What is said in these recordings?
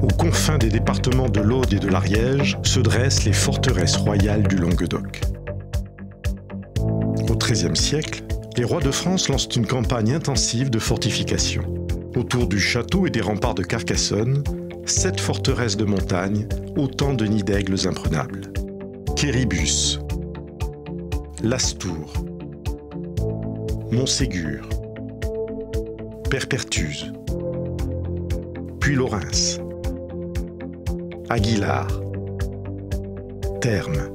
Aux confins des départements de l'Aude et de l'Ariège se dressent les forteresses royales du Languedoc. Au XIIIe siècle, les rois de France lancent une campagne intensive de fortification. Autour du château et des remparts de Carcassonne, 7 forteresses de montagne, autant de nids d'aigles imprenables. Quéribus, Lastours, Montségur, Perpertuse, Puylaurens, Aguilar, Thermes.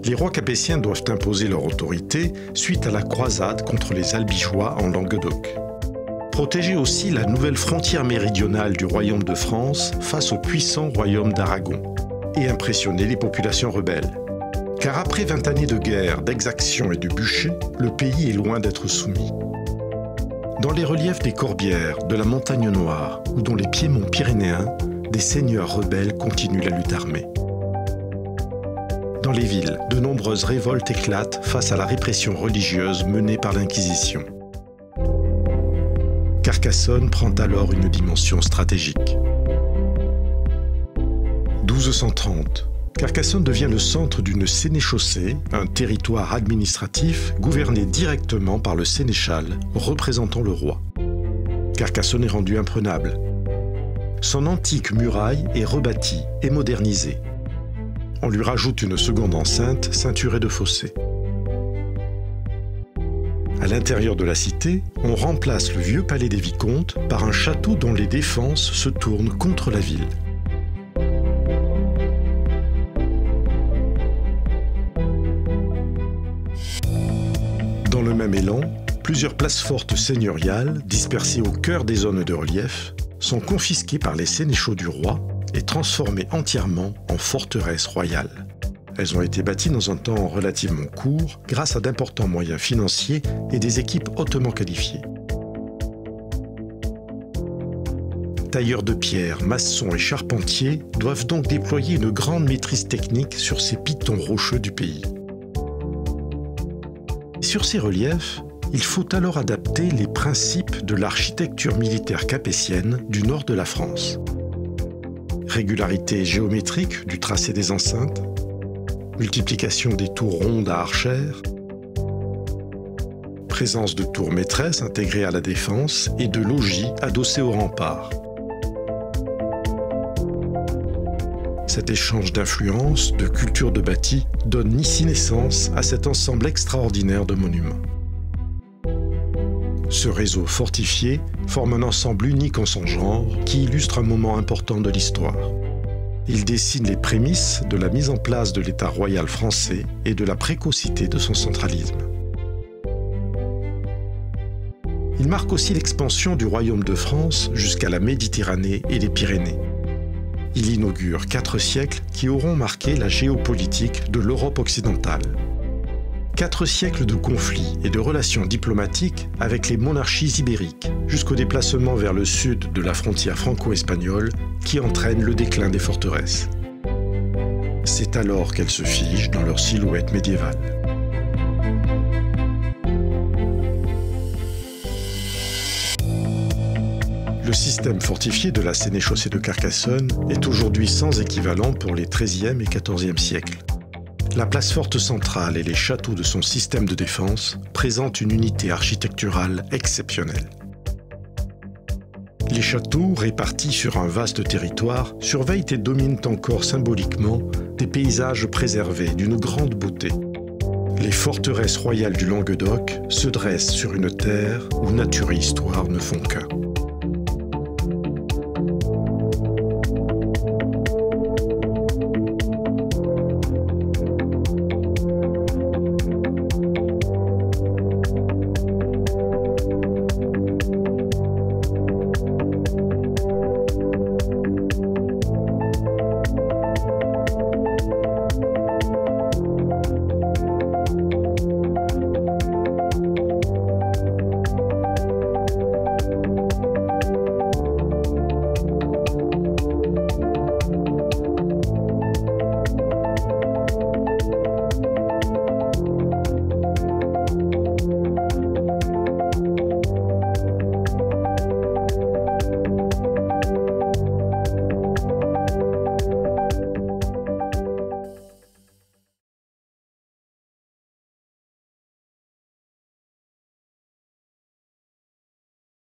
Les rois capétiens doivent imposer leur autorité suite à la croisade contre les Albigeois en Languedoc. Protéger aussi la nouvelle frontière méridionale du royaume de France face au puissant royaume d'Aragon et impressionner les populations rebelles. Car après 20 années de guerre, d'exactions et de bûchers, le pays est loin d'être soumis. Dans les reliefs des Corbières, de la Montagne Noire ou dans les piémonts pyrénéens, des seigneurs rebelles continuent la lutte armée. Dans les villes, de nombreuses révoltes éclatent face à la répression religieuse menée par l'Inquisition. Carcassonne prend alors une dimension stratégique. 1230. Carcassonne devient le centre d'une sénéchaussée, un territoire administratif gouverné directement par le sénéchal, représentant le roi. Carcassonne est rendue imprenable. Son antique muraille est rebâtie et modernisée. On lui rajoute une seconde enceinte ceinturée de fossés. À l'intérieur de la cité, on remplace le vieux palais des vicomtes par un château dont les défenses se tournent contre la ville. Dans le même élan, plusieurs places fortes seigneuriales, dispersées au cœur des zones de relief, sont confisquées par les sénéchaux du roi et transformées entièrement en forteresses royales. Elles ont été bâties dans un temps relativement court grâce à d'importants moyens financiers et des équipes hautement qualifiées. Tailleurs de pierre, maçons et charpentiers doivent donc déployer une grande maîtrise technique sur ces pitons rocheux du pays. Sur ces reliefs, il faut alors adapter les principes de l'architecture militaire capétienne du nord de la France. Régularité géométrique du tracé des enceintes, multiplication des tours rondes à archères, présence de tours maîtresses intégrées à la défense et de logis adossés aux remparts. Cet échange d'influences, de cultures de bâti, donne ici naissance à cet ensemble extraordinaire de monuments. Ce réseau fortifié forme un ensemble unique en son genre qui illustre un moment important de l'histoire. Il dessine les prémices de la mise en place de l'État royal français et de la précocité de son centralisme. Il marque aussi l'expansion du royaume de France jusqu'à la Méditerranée et les Pyrénées. Il inaugure 4 siècles qui auront marqué la géopolitique de l'Europe occidentale. 4 siècles de conflits et de relations diplomatiques avec les monarchies ibériques, jusqu'au déplacement vers le sud de la frontière franco-espagnole qui entraîne le déclin des forteresses. C'est alors qu'elles se figent dans leur silhouette médiévale. Le système fortifié de la sénéchaussée de Carcassonne est aujourd'hui sans équivalent pour les XIIIe et XIVe siècles. La place forte centrale et les châteaux de son système de défense présentent une unité architecturale exceptionnelle. Les châteaux, répartis sur un vaste territoire, surveillent et dominent encore symboliquement des paysages préservés d'une grande beauté. Les forteresses royales du Languedoc se dressent sur une terre où nature et histoire ne font qu'un.